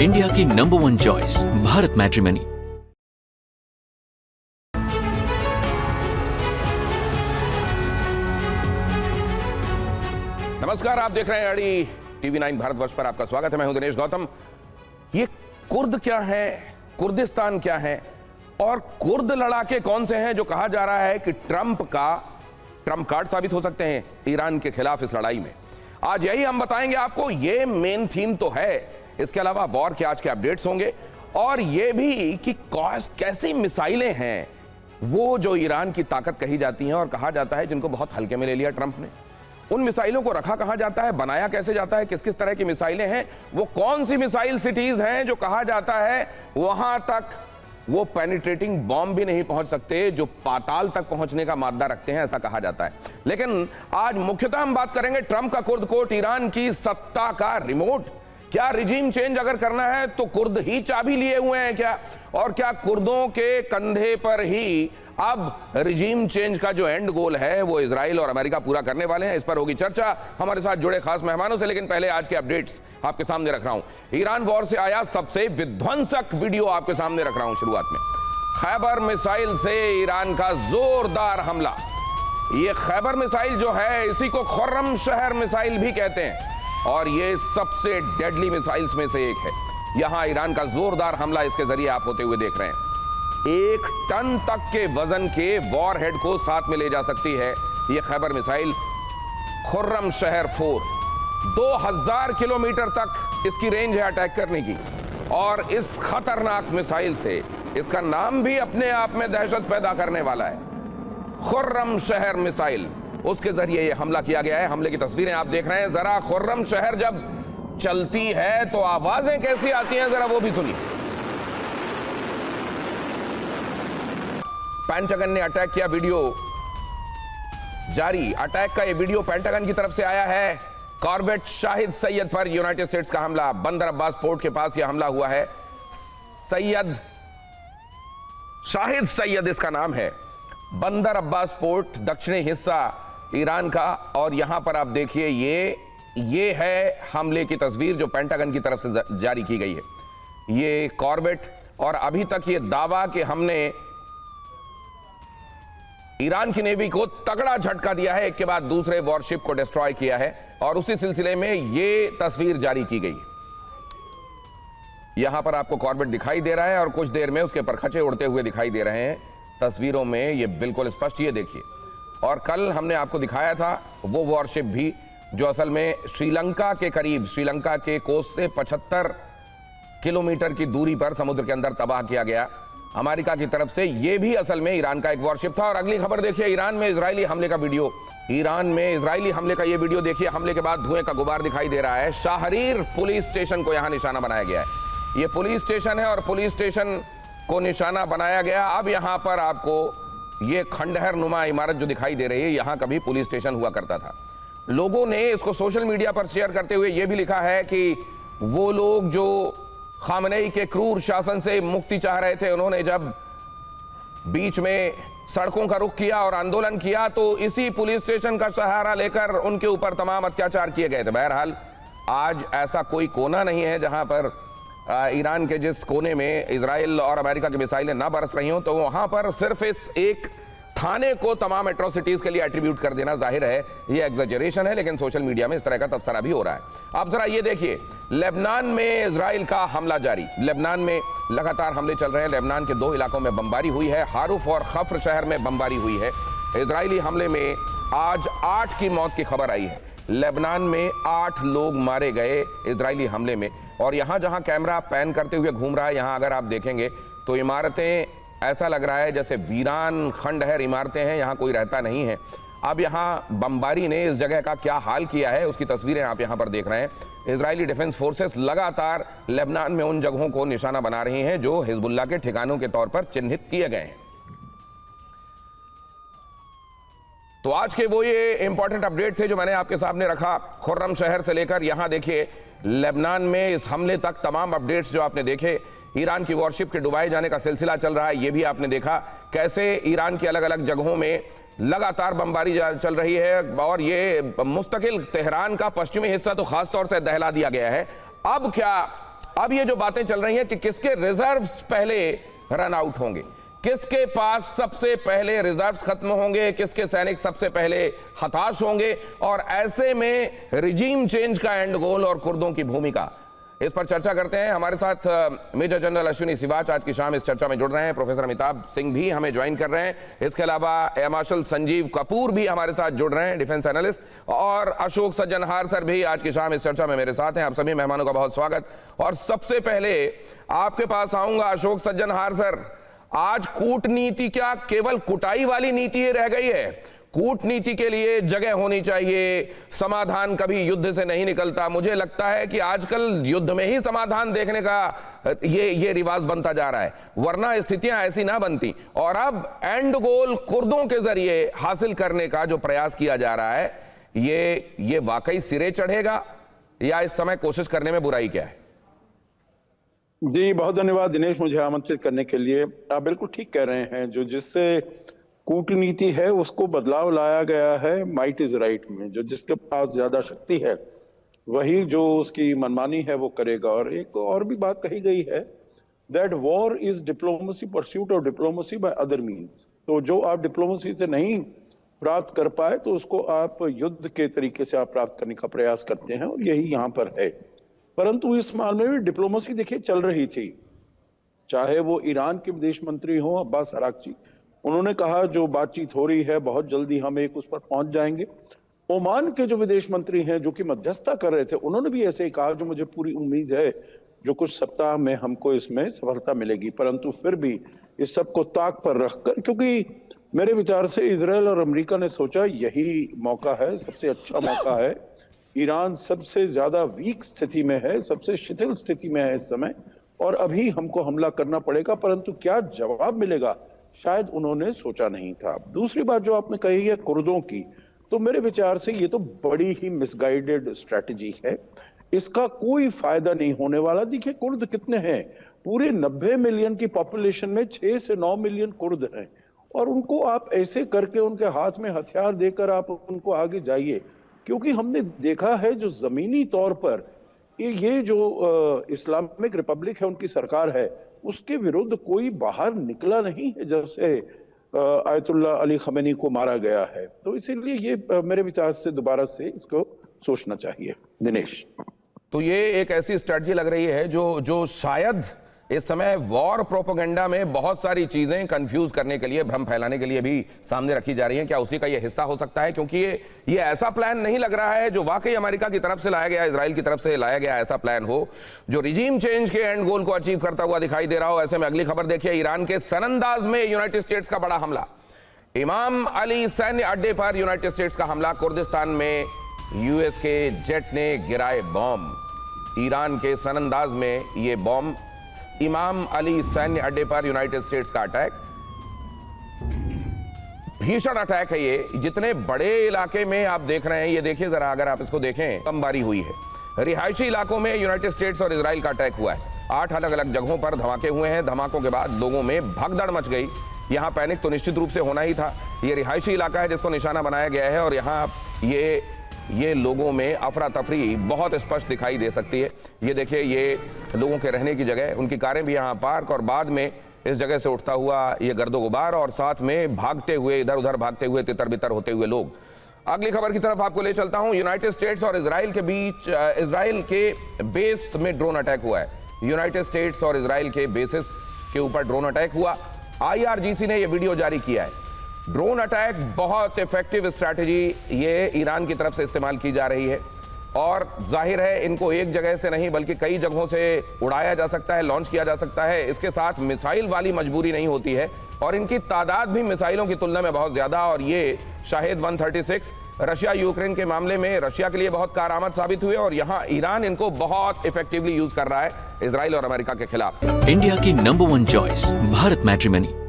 India की number 1 choice Bharat matrimony. नमस्कार, आप देख रहे हैं अड़ी टीवी 9 भारतवर्ष पर आपका स्वागत है। मैं हूं दिनेश गौतम। ये कुर्द क्या है, कुर्दिस्तान क्या है और कुर्द लड़ाके कौन से हैं जो कहा जा रहा है कि ट्रंप कार्ड साबित हो सकते हैं ईरान के खिलाफ इस लड़ाई में। आज यही हम बताएंगे आपको। ये मेन थीम तो है, इसके अलावा वॉर के आज के अपडेट्स होंगे और ये भी कि कैसी मिसाइलें हैं वो जो ईरान की ताकत कही जाती हैं और कहा जाता है जिनको बहुत हल्के में ले लिया ट्रंप ने। उन मिसाइलों को रखा कहां जाता है, बनाया कैसे जाता है, किस किस तरह की मिसाइलें हैं, वो कौन सी मिसाइल सिटीज हैं जो कहा जाता है वहां तक वो पेनिट्रेटिंग बॉम्ब भी नहीं पहुंच सकते, जो पाताल तक पहुंचने का मादा रखते हैं, ऐसा कहा जाता है। लेकिन आज मुख्यतः हम बात करेंगे ट्रंप का कुर्द कोर्ट, ईरान की सत्ता का रिमोट। क्या रिजीम चेंज अगर करना है तो कुर्द ही चाबी लिए हुए हैं क्या? और क्या कुर्दों के कंधे पर ही अब रिजीम चेंज का जो एंड गोल है वो इजराइल और अमेरिका पूरा करने वाले हैं? इस पर होगी चर्चा हमारे साथ जुड़े खास मेहमानों से। लेकिन पहले आज के अपडेट्स आपके सामने रख रहा हूं। ईरान वॉर से आया सबसे विध्वंसक वीडियो आपके सामने रख रहा हूं। शुरुआत में खैबर मिसाइल से ईरान का जोरदार हमला। ये खैबर मिसाइल जो है इसी को खुर्रम शहर मिसाइल भी कहते हैं और ये सबसे डेडली मिसाइल्स में से एक है। यहां ईरान का जोरदार हमला इसके जरिए आप होते हुए देख रहे हैं। 1 टन तक के वजन के वॉर हेड को साथ में ले जा सकती है ये खैबर मिसाइल। खुर्रम शहर 4 2000 किलोमीटर तक इसकी रेंज है अटैक करने की। और इस खतरनाक मिसाइल से, इसका नाम भी अपने आप में दहशत पैदा करने वाला है, खुर्रम शहर मिसाइल, उसके जरिए यह हमला किया गया है। हमले की तस्वीरें आप देख रहे हैं। जरा खुर्रम शहर जब चलती है तो आवाजें कैसी आती हैं, जरा वो भी सुनिए। पेंटागन ने अटैक किया, वीडियो जारी। अटैक का ये वीडियो पेंटागन की तरफ से आया है। कॉर्वेट शाहिद सैयद पर यूनाइटेड स्टेट्स का हमला। बंदर अब्बास पोर्ट के पास यह हमला हुआ है। शाहिद सैयद इसका नाम है। बंदर अब्बास पोर्ट दक्षिणी हिस्सा ईरान का। और यहां पर आप देखिए ये है हमले की तस्वीर जो पेंटागन की तरफ से जारी की गई है। ये कॉर्वेट, और अभी तक ये दावा कि हमने ईरान की नेवी को तगड़ा झटका दिया है, एक के बाद दूसरे वॉरशिप को डिस्ट्रॉय किया है और उसी सिलसिले में ये तस्वीर जारी की गई। यहां पर आपको कॉर्वेट दिखाई दे रहा है और कुछ देर में उसके परखचे उड़ते हुए दिखाई दे रहे हैं तस्वीरों में, ये बिल्कुल स्पष्ट, ये देखिए। और कल हमने आपको दिखाया था वो वॉरशिप भी जो असल में श्रीलंका के करीब, श्रीलंका के कोस्ट से 75 किलोमीटर की दूरी पर समुद्र के अंदर तबाह किया गया अमेरिका की तरफ से। यह भी असल में ईरान का एक वॉरशिप था। और अगली खबर देखिए, ईरान में इजरायली हमले का वीडियो। ईरान में इजरायली हमले का यह वीडियो देखिए। हमले के बाद धुएं का गुबार दिखाई दे रहा है। शाहरीर पुलिस स्टेशन को यहां निशाना बनाया गया है। यह पुलिस स्टेशन है और पुलिस स्टेशन को निशाना बनाया गया। अब यहां पर आपको ये खंडहर नुमा इमारत जो दिखाई दे रही है, यहां कभी पुलिस स्टेशन हुआ करता था। लोगों ने इसको सोशल मीडिया पर शेयर करते हुए यह भी लिखा है कि वो लोग जो खामनेई के क्रूर शासन से मुक्ति चाह रहे थे, उन्होंने जब बीच में सड़कों का रुख किया और आंदोलन किया तो इसी पुलिस स्टेशन का सहारा लेकर उनके ऊपर तमाम अत्याचार किए गए थे। बहरहाल आज ऐसा कोई कोना नहीं है जहां पर ईरान के जिस कोने में इजराइल और अमेरिका की मिसाइलें ना बरस रही हों, तो वहां पर सिर्फ इस एक थाने को तमाम एट्रोसिटीज के लिए एट्रीब्यूट कर देना जाहिर है ये एग्जैजरेशन है। लेकिन सोशल मीडिया में इस तरह का तबसरा भी हो रहा है। आप जरा ये देखिए, लेबनान में इजराइल का हमला जारी। लेबनान में लगातार हमले चल रहे हैं। लेबनान के 2 इलाकों में बमबारी हुई है। हारूफ और खफ्र शहर में बमबारी हुई है। इजरायली हमले में आज 8 की मौत की खबर आई है। लेबनान में 8 लोग मारे गए इजरायली हमले में। और यहां जहां कैमरा पैन करते हुए घूम रहा है, यहां अगर आप देखेंगे तो इमारतें, ऐसा लग रहा है जैसे वीरान खंडहर इमारतें हैं, यहां कोई रहता नहीं है। अब यहां बमबारी ने इस जगह का क्या हाल किया है उसकी तस्वीरें आप यहां पर देख रहे हैं। इजरायली डिफेंस फोर्सेस लगातार लेबनान में उन जगहों को निशाना बना रही हैं जो हिजबुल्लाह के ठिकानों के तौर पर चिन्हित किए गए हैं। तो आज के वो ये इंपॉर्टेंट अपडेट थे जो मैंने आपके सामने रखा। खुर्रम शहर से लेकर यहां देखिए लेबनान में इस हमले तक तमाम अपडेट्स जो आपने देखे। ईरान की वॉरशिप के डुबाए जाने का सिलसिला चल रहा है, ये भी आपने देखा कैसे ईरान की अलग अलग जगहों में लगातार बमबारी चल रही है। और ये मुस्तकिल तेहरान का पश्चिमी हिस्सा तो खास तौर से दहला दिया गया है। अब क्या अब ये जो बातें चल रही हैं कि किसके रिजर्व्स पहले रन आउट होंगे, किसके पास सबसे पहले रिजर्व्स खत्म होंगे, किसके सैनिक सबसे पहले हताश होंगे, और ऐसे में रिजीम चेंज का एंड गोल और कुर्दों की भूमिका, इस पर चर्चा करते हैं। हमारे साथ मेजर जनरल अश्विनी सिवाच आज की शाम इस चर्चा में जुड़ रहे हैं। प्रोफेसर अमिताभ सिंह भी हमें ज्वाइन कर रहे हैं। इसके अलावा एयर मार्शल संजीव कपूर भी हमारे साथ जुड़ रहे हैं, डिफेंस एनालिस्ट, और अशोक सज्जनहार सर भी आज की शाम इस चर्चा में मेरे साथ हैं। आप सभी मेहमानों का बहुत स्वागत। और सबसे पहले आपके पास आऊंगा अशोक सज्जनहार सर, आज कूटनीति क्या केवल कुटाई वाली नीति ही रह गई है? कूटनीति के लिए जगह होनी चाहिए, समाधान कभी युद्ध से नहीं निकलता। मुझे लगता है कि आजकल युद्ध में ही समाधान देखने का ये रिवाज बनता जा रहा है, वरना स्थितियां ऐसी ना बनती। और अब एंड गोल कुर्दों के जरिए हासिल करने का जो प्रयास किया जा रहा है, ये वाकई सिरे चढ़ेगा या इस समय कोशिश करने में बुराई क्या है? जी बहुत धन्यवाद दिनेश, मुझे आमंत्रित करने के लिए। आप बिल्कुल ठीक कह रहे हैं, जो जिससे कूटनीति है उसको बदलाव लाया गया है माइट इज राइट में। जो जिसके पास ज्यादा शक्ति है वही जो उसकी मनमानी है वो करेगा। और एक और भी बात कही गई है that war is diplomacy, pursuit of diplomacy by other means. तो जो आप डिप्लोमेसी से नहीं प्राप्त कर पाए तो उसको आप युद्ध के तरीके से आप प्राप्त करने का प्रयास करते हैं, और यही यहाँ पर है। परंतु इस मामले में डिप्लोमेसी देखिए चल रही थी, चाहे वो ईरान के विदेश मंत्री हो अब्बास अराक्ची, उन्होंने कहा जो बातचीत हो रही है बहुत जल्दी हम एक उस पर पहुंच जाएंगे। ओमान के जो विदेश मंत्री हैं जो कि मध्यस्थता कर रहे थे, उन्होंने भी ऐसे ही कहा, जो मुझे पूरी उम्मीद है जो कुछ सप्ताह में हमको इसमें सफलता मिलेगी। परंतु फिर भी इस सब को ताक पर रखकर, क्योंकि मेरे विचार से इजराइल और अमेरिका ने सोचा यही मौका है, सबसे अच्छा मौका है। ईरान सबसे ज्यादा वीक स्थिति में है, सबसे शिथिल स्थिति में है इस समय, और अभी हमको हमला करना पड़ेगा। परंतु क्या जवाब मिलेगा शायद उन्होंने सोचा नहीं था। दूसरी बात जो आपने कही है कुर्दों की, तो मेरे विचार से ये तो बड़ी ही मिसगाइडेड स्ट्रैटेजी है, इसका कोई फायदा नहीं होने वाला। देखिए कुर्द कितने हैं, पूरे 90 मिलियन की पॉपुलेशन में 6 से 9 मिलियन कुर्द हैं, और उनको आप ऐसे करके उनके हाथ में हथियार देकर आप उनको आगे जाइए। क्योंकि हमने देखा है जो जमीनी तौर पर ये जो इस्लामिक रिपब्लिक है, उनकी सरकार है, उसके विरुद्ध कोई बाहर निकला नहीं है जब से आयतुल्लाह अली खमेनी को मारा गया है। तो इसीलिए ये मेरे विचार से दोबारा से इसको सोचना चाहिए दिनेश। तो ये एक ऐसी स्ट्रेटजी लग रही है जो शायद इस समय वॉर प्रोपेगेंडा में बहुत सारी चीजें कंफ्यूज करने के लिए, भ्रम फैलाने के लिए भी सामने रखी जा रही हैं। क्या उसी का ये हिस्सा हो सकता है? क्योंकि ये ऐसा प्लान नहीं लग रहा है जो वाकई अमेरिका की तरफ से लाया गया, इजराइल की तरफ से लाया गया ऐसा प्लान हो जो रिजीम चेंज के एंड गोल को अचीव करता हुआ दिखाई दे रहा हो। ऐसे में अगली खबर देखिए, ईरान के सनंदाज में यूनाइटेड स्टेट्स का बड़ा हमला। इमाम अली सैन्य अड्डे पर यूनाइटेड स्टेट्स का हमला। कुर्दिस्तान में यूएस के जेट ने गिराए बॉम्ब। ईरान के सनंदाज में ये बॉम्ब, इमाम अली सैन्य अड्डे पर यूनाइटेड स्टेट्स का अटैक, भीषण अटैक है ये। जितने बड़े इलाके में आप देख रहे हैं, ये देखिए जरा, अगर आप इसको देखें, बमबारी हुई है। रिहायशी इलाकों में यूनाइटेड स्टेट्स और इजराइल का अटैक हुआ है। 8 अलग अलग जगहों पर धमाके हुए हैं। धमाकों के बाद लोगों में भगदड़ मच गई। यहां पैनिक तो निश्चित रूप से होना ही था। ये रिहायशी इलाका है जिसको निशाना बनाया गया है, और यहां ये लोगों में अफरा तफरी बहुत स्पष्ट दिखाई दे सकती है। ये देखिए, ये लोगों के रहने की जगह, उनकी कारें भी यहाँ पार्क, और बाद में इस जगह से उठता हुआ ये गर्दो गुबार, और साथ में भागते हुए, इधर उधर भागते हुए, तितर बितर होते हुए लोग। अगली खबर की तरफ आपको ले चलता हूं। यूनाइटेड स्टेट्स और इजराइल के बीच, इजराइल के बेस में ड्रोन अटैक हुआ है। यूनाइटेड स्टेट्स और इजराइल के बेसिस के ऊपर ड्रोन अटैक हुआ। IRGC ने यह वीडियो जारी किया है। ड्रोन अटैक बहुत इफेक्टिव स्ट्रैटेजी ये ईरान की तरफ से इस्तेमाल की जा रही है, और जाहिर है इनको एक जगह से नहीं बल्कि कई जगहों से उड़ाया जा सकता है, लॉन्च किया जा सकता है। इसके साथ मिसाइल वाली मजबूरी नहीं होती है, और इनकी तादाद भी मिसाइलों की तुलना में बहुत ज्यादा। और ये शाहिद 136 रशिया यूक्रेन के मामले में रशिया के लिए बहुत कारआमद साबित हुए, और यहाँ ईरान इनको बहुत इफेक्टिवली यूज कर रहा है इजराइल और अमेरिका के खिलाफ। इंडिया की नंबर 1 चॉइस भारत मैट्रिमनी।